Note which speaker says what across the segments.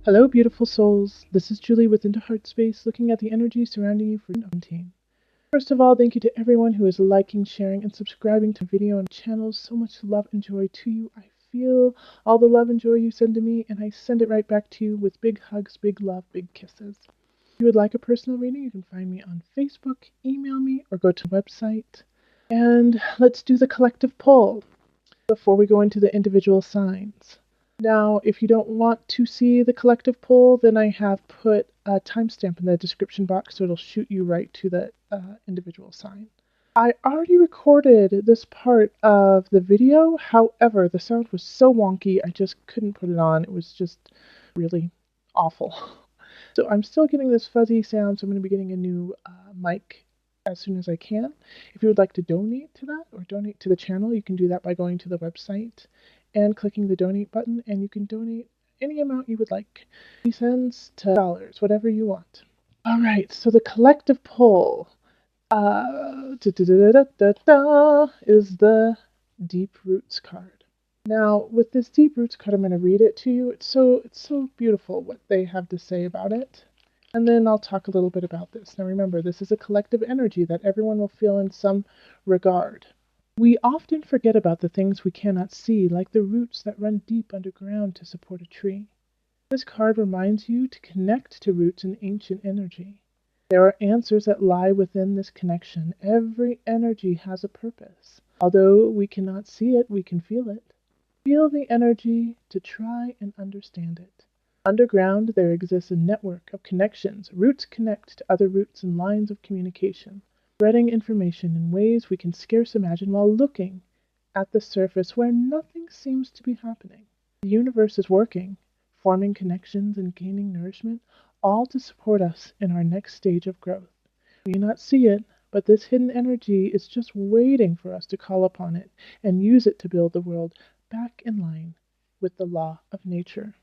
Speaker 1: Hello, beautiful souls. This is Julie with Into Heart Space, looking at the energy surrounding you for 2017. First of all, thank you to everyone who is liking, sharing, and subscribing to the video and channels. So much love and joy to you. I feel all the love and joy you send to me, and I send it right back to you with big hugs, big love, big kisses. If you would like a personal reading, you can find me on Facebook, email me, or go to the website. And let's do the collective poll before we go into the individual signs. Now, if you don't want to see the collective poll, then I have put a timestamp in the description box, so it'll shoot you right to the individual sign. I already recorded this part of the video, however, the sound was so wonky, I just couldn't put it on. It was just really awful. So I'm still getting this fuzzy sound, so I'm going to be getting a new mic as soon as I can. If you would like to donate to that or donate to the channel, you can do that by going to the website and clicking the donate button, and you can donate any amount you would like. 50 cents to dollars, whatever you want. All right, so the collective poll is the Deep Roots card. Now, with this Deep Roots card, I'm going to read it to you. It's so beautiful what they have to say about it. And then I'll talk a little bit about this. Now remember, this is a collective energy that everyone will feel in some regard. We often forget about the things we cannot see, like the roots that run deep underground to support a tree. This card reminds you to connect to roots in ancient energy. There are answers that lie within this connection. Every energy has a purpose. Although we cannot see it, we can feel it. Feel the energy to try and understand it. Underground, there exists a network of connections. Roots connect to other roots and lines of communication, spreading information in ways we can scarce imagine while looking at the surface where nothing seems to be happening. The universe is working, forming connections and gaining nourishment, all to support us in our next stage of growth. We cannot see it, but this hidden energy is just waiting for us to call upon it and use it to build the world back in line with the law of nature.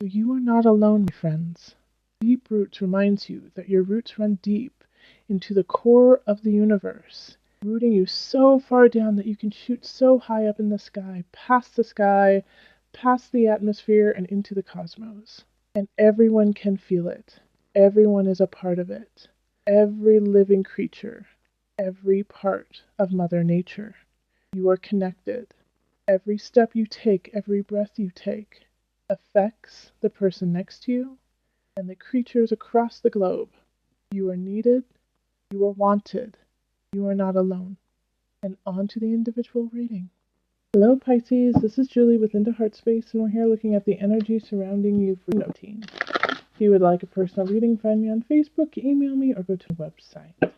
Speaker 1: You are not alone, my friends. Deep Roots reminds you that your roots run deep into the core of the universe, rooting you so far down that you can shoot so high up in the sky, past the atmosphere, and into the cosmos. And everyone can feel it. Everyone is a part of it. Every living creature, every part of Mother Nature. You are connected. Every step you take, every breath you take, affects the person next to you and the creatures across the globe. You are needed, you are wanted, you are not alone. And on to the individual reading. Hello Pisces, this is Julie with Into Heart Space, and we're here looking at the energy surrounding you for 2017. If you would like a personal reading, find me on Facebook, email me, or go to the website.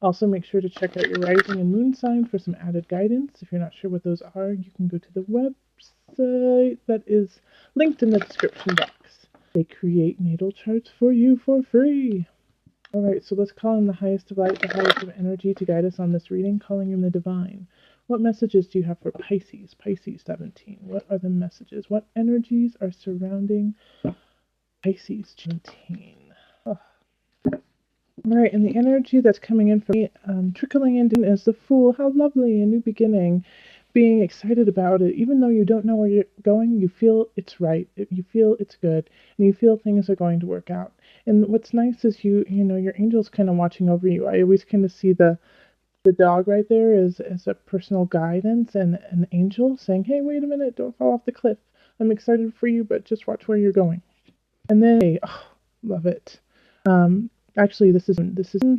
Speaker 1: Also, make sure to check out your rising and moon sign for some added guidance. If you're not sure what those are, you can go to the website that is linked in the description box. They create natal charts for you for free. Alright, so let's call in the highest of light, the highest of energy to guide us on this reading, calling in the divine. What messages do you have for Pisces? Pisces 17. What are the messages? What energies are surrounding Pisces 17? Oh. Alright, and the energy that's coming in for me, trickling in is the Fool. How lovely, a new beginning. Being excited about it, even though you don't know where you're going, you feel it's right, you feel it's good, and you feel things are going to work out. And what's nice is you know, your angel's kind of watching over you. I always kind of see the dog right there as a personal guidance and an angel saying, hey, wait a minute, don't fall off the cliff. I'm excited for you, but just watch where you're going. And then, love it. Actually, this is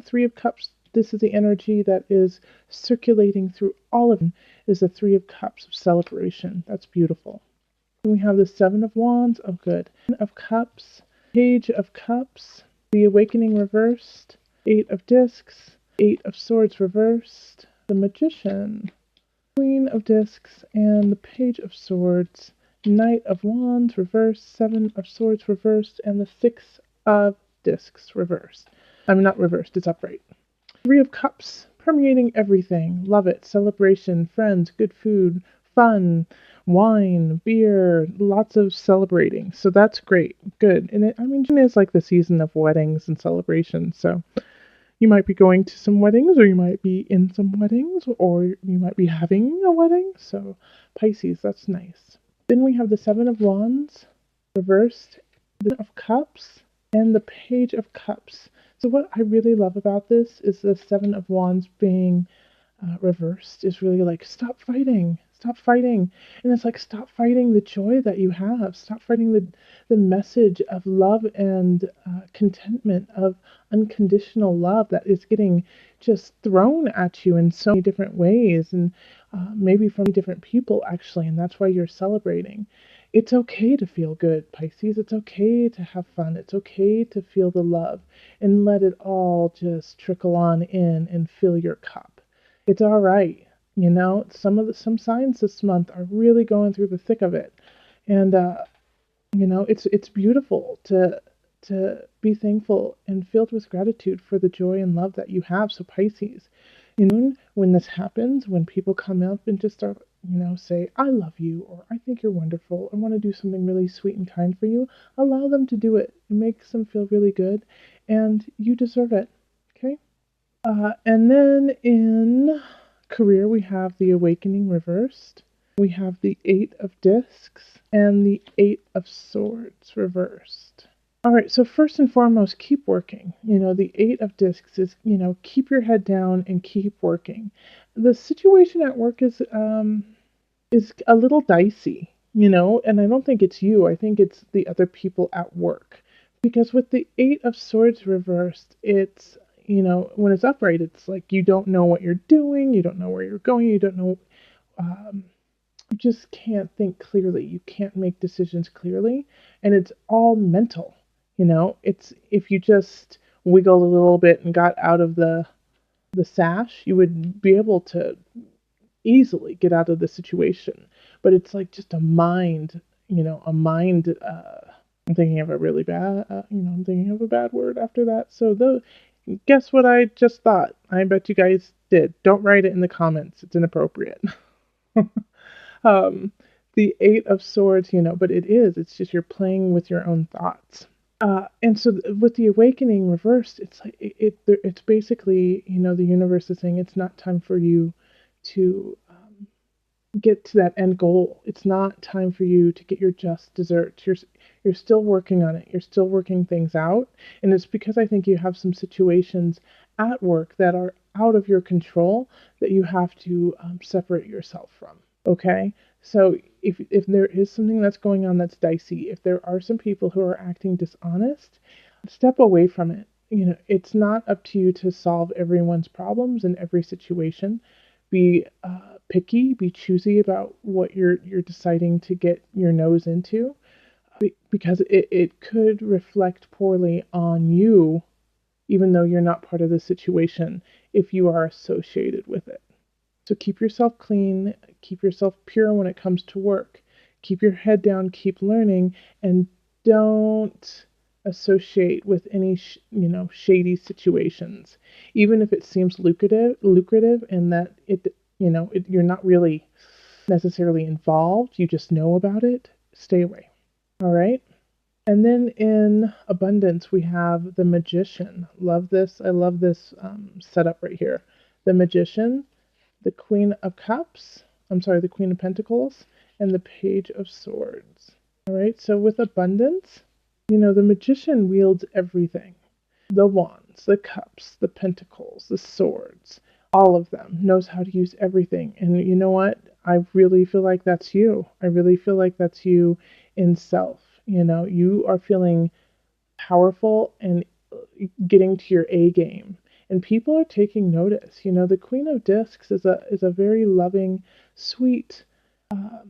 Speaker 1: Three of Cups. This is the energy that is circulating through all of them, is the Three of Cups of celebration. That's beautiful. And we have the Seven of Wands. Oh, good. Of Cups, Page of Cups, the Awakening reversed, Eight of Discs, Eight of Swords reversed, the Magician, Queen of Discs, and the Page of Swords, Knight of Wands reversed, Seven of Swords reversed, and the Six of Discs reversed. I'm not reversed, it's upright. Three of Cups, permeating everything. Love it. Celebration, friends, good food, fun, wine, beer, lots of celebrating. So that's great. Good. And June is like the season of weddings and celebrations. So you might be going to some weddings, or you might be in some weddings, or you might be having a wedding. So Pisces, that's nice. Then we have the Seven of Wands reversed, the of Cups and the Page of Cups. So what I really love about this is the Seven of Wands being reversed is really like stop fighting, and it's like stop fighting the joy that you have, stop fighting the message of love and contentment, of unconditional love that is getting just thrown at you in so many different ways, and maybe from different people actually, and that's why you're celebrating. It's okay to feel good, Pisces. It's okay to have fun. It's okay to feel the love and let it all just trickle on in and fill your cup. It's all right. You know, some signs this month are really going through the thick of it, and you know, it's beautiful to be thankful and filled with gratitude for the joy and love that you have. So Pisces, you know, when this happens, when people come up and just start, you know, say, I love you, or I think you're wonderful, I want to do something really sweet and kind for you, allow them to do it. It makes them feel really good, and you deserve it. Okay? And then in career, we have the Awakening reversed. We have the Eight of Discs and the Eight of Swords reversed. All right, so first and foremost, keep working. You know, the Eight of Discs is, you know, keep your head down and keep working. The situation at work is a little dicey, you know, and I don't think it's you. I think it's the other people at work. Because with the Eight of Swords reversed, it's, you know, when it's upright, it's like you don't know what you're doing, you don't know where you're going, you don't know, um, you just can't think clearly, you can't make decisions clearly, and it's all mental, you know. It's if you just wiggled a little bit and got out of the sash, you would be able to easily get out of the situation. But it's like just a mind, you know, a mind. I'm thinking of a really bad, you know, I'm thinking of a bad word after that. So guess what I just thought? I bet you guys did. Don't write it in the comments. It's inappropriate. um, the Eight of Swords, you know, but it is. It's just you're playing with your own thoughts. And so with the awakening reversed, it's like it's basically, you know, the universe is saying it's not time for you to get to that end goal. It's not time for you to get your just desserts. You're still working on it. You're still working things out, and it's because I think you have some situations at work that are out of your control that you have to separate yourself from. Okay, so if there is something that's going on that's dicey, if there are some people who are acting dishonest, step away from it. You know, it's not up to you to solve everyone's problems in every situation. Be picky, be choosy about what you're deciding to get your nose into, because it could reflect poorly on you, even though you're not part of the situation, if you are associated with it. So keep yourself clean, keep yourself pure when it comes to work. Keep your head down, keep learning, and don't associate with any you know, shady situations. Even if it seems lucrative and that it, you know, you're not really necessarily involved, you just know about it, stay away. All right? And then in abundance, we have the Magician. Love this. I love this setup right here. The Magician, the Queen of Cups, I'm sorry, the Queen of Pentacles, and the Page of Swords. All right, so with abundance, you know, the Magician wields everything. The wands, the cups, the pentacles, the swords, all of them, knows how to use everything. And you know what? I really feel like that's you. I really feel like that's you in self. You know, you are feeling powerful and getting to your A game. And people are taking notice. You know, the Queen of Discs is a very loving, sweet. Uh,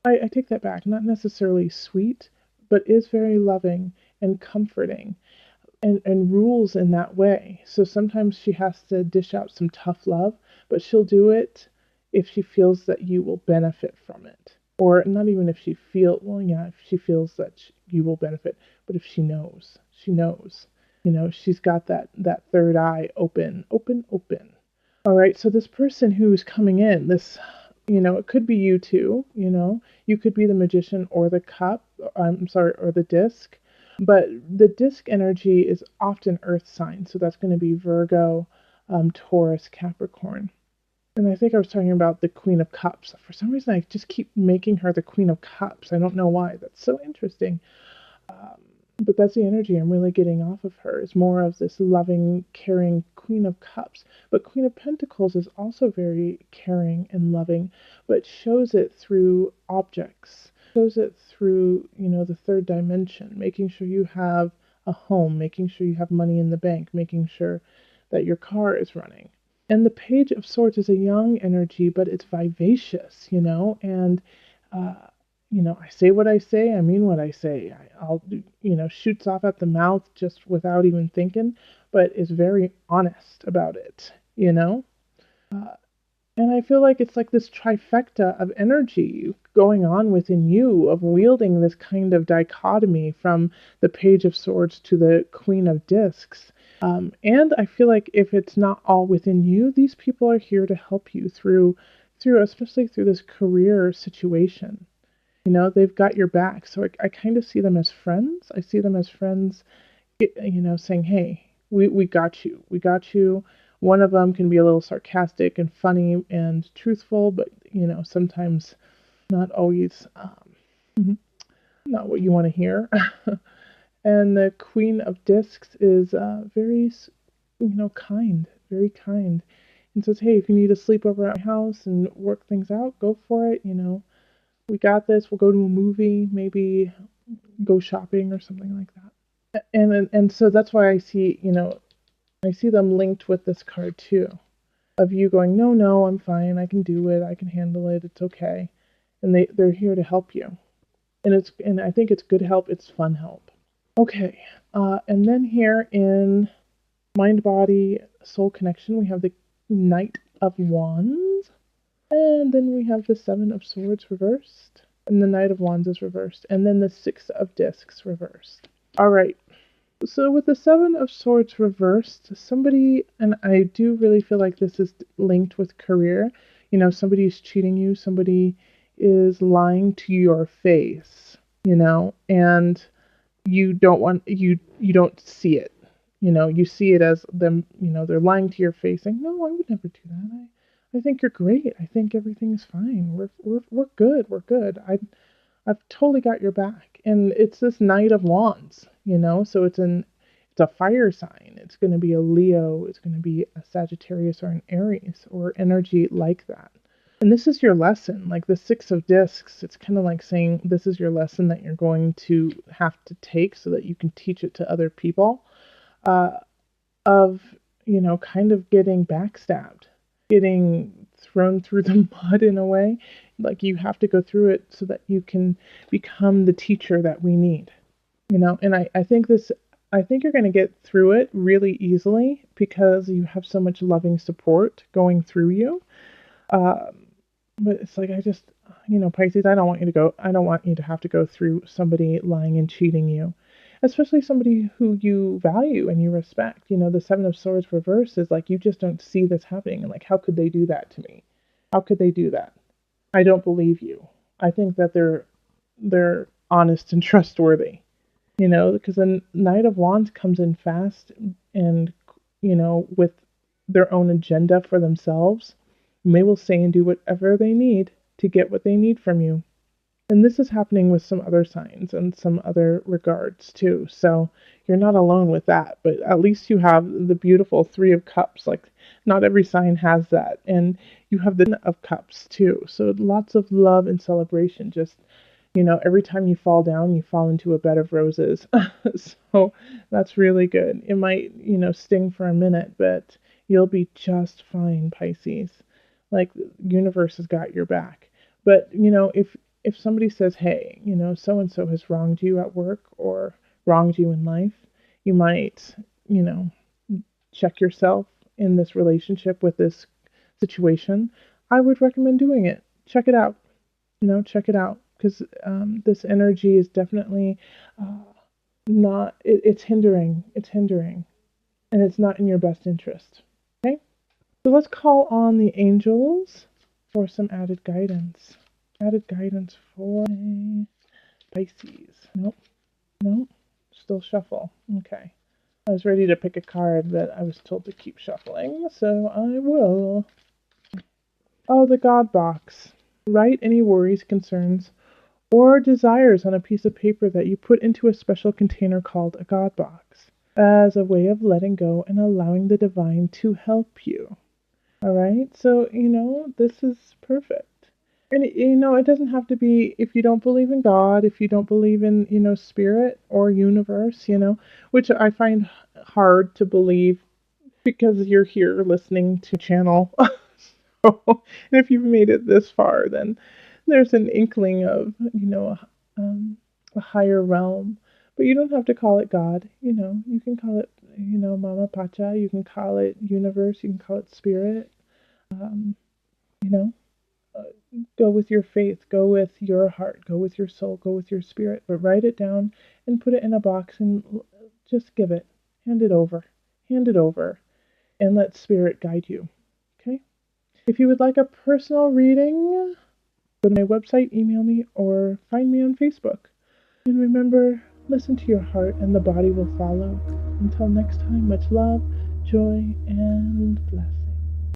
Speaker 1: I take that back. Not necessarily sweet, but is very loving and comforting, and rules in that way. So sometimes she has to dish out some tough love, but she'll do it if she feels that you will benefit from it. Or not even if she feel, well, yeah, if she feels that you will benefit, but if she knows, she knows. You know, she's got that third eye open, open, open. All right, so this person who's coming in, this, you know, it could be you too, you know, you could be the Magician or the cup, I'm sorry, or the disc, but the disc energy is often earth signs, so that's going to be Virgo, Taurus, Capricorn. And I think I was talking about the Queen of Cups. For some reason, I just keep making her the Queen of Cups. I don't know why. That's so interesting. But that's the energy I'm really getting off of her, is more of this loving, caring Queen of Cups. But Queen of Pentacles is also very caring and loving, but shows it through objects, shows it through, the third dimension, making sure you have a home, making sure you have money in the bank, making sure that your car is running. And the Page of Swords is a young energy, but it's vivacious, and uh, I say what I say, I mean what I say. I'll, shoots off at the mouth just without even thinking, but is very honest about it, Uh, and I feel like it's like this trifecta of energy going on within you, of wielding this kind of dichotomy from the Page of Swords to the Queen of Discs. And I feel like if it's not all within you, these people are here to help you through especially through this career situation. They've got your back. So I kind of see them as friends. I see them as friends, saying, hey, we got you. We got you. One of them can be a little sarcastic and funny and truthful, but, sometimes not always not what you want to hear. And the Queen of Discs is very, kind, very kind. And says, hey, if you need to sleep over at my house and work things out, go for it. We got this. We'll go to a movie, maybe go shopping or something like that. And so that's why I see them linked with this card too, of you going, no, no, I'm fine, I can do it, I can handle it, it's okay, and they're here to help you, and I think it's good help, it's fun help. Okay, and then here in Mind Body Soul Connection, we have the Knight of Wands, and then we have the Seven of Swords reversed, and the Knight of Wands is reversed, and then the Six of Discs reversed. All right. So with the Seven of Swords reversed, somebody, and I do really feel like this is linked with career, somebody's cheating you, somebody is lying to your face, and you don't see it. You see it as them, they're lying to your face saying, no, I would never do that. I think you're great. I think everything's fine. We're good. We're good. I've totally got your back. And it's this Knight of Wands, so it's a fire sign. It's going to be a Leo, it's going to be a Sagittarius or an Aries or energy like that. And this is your lesson. Like the Six of Discs, it's kind of like saying this is your lesson that you're going to have to take so that you can teach it to other people. Uh, of, kind of getting backstabbed, getting thrown through the mud in a way. Like you have to go through it so that you can become the teacher that we need, And I think you're going to get through it really easily because you have so much loving support going through you. Um, but it's like, Pisces, I don't want you to have to go through somebody lying and cheating you, especially somebody who you value and you respect. The Seven of Swords reverse is like, you just don't see this happening. And like, how could they do that to me? How could they do that? I don't believe you. I think that they're honest and trustworthy, because the Knight of Wands comes in fast and, with their own agenda for themselves. And they will say and do whatever they need to get what they need from you. And this is happening with some other signs and some other regards too. So you're not alone with that, but at least you have the beautiful Three of Cups. Like not every sign has that. And you have the Ten of Cups too. So lots of love and celebration. Just, every time you fall down, you fall into a bed of roses. So that's really good. It might, sting for a minute, but you'll be just fine, Pisces. Like the universe has got your back. But, if somebody says, hey, so and so has wronged you at work or wronged you in life, you might, you know, check yourself in this relationship with this situation. I would recommend doing it. Check it out. Check it out because this energy is definitely not, it's hindering. It's hindering. And it's not in your best interest. Okay? So let's call on the angels for some added guidance. Added guidance for Pisces. Nope. Nope. Still shuffle. Okay. I was ready to pick a card, but I was told to keep shuffling, so I will. Oh, the God box. Write any worries, concerns, or desires on a piece of paper that you put into a special container called a God box as a way of letting go and allowing the divine to help you. All right? So, this is perfect. And, it doesn't have to be if you don't believe in God, if you don't believe in, spirit or universe, which I find hard to believe because you're here listening to channel. So, and if you've made it this far, then there's an inkling of, a higher realm. But you don't have to call it God. You can call it, Mama Pacha. You can call it universe. You can call it spirit. Um, you know, uh, go with your faith. Go with your heart. Go with your soul. Go with your spirit. But write it down and put it in a box and just give it. Hand it over. Hand it over. And let spirit guide you. Okay? If you would like a personal reading, go to my website, email me, or find me on Facebook. And remember, listen to your heart and the body will follow. Until next time, much love, joy, and blessings.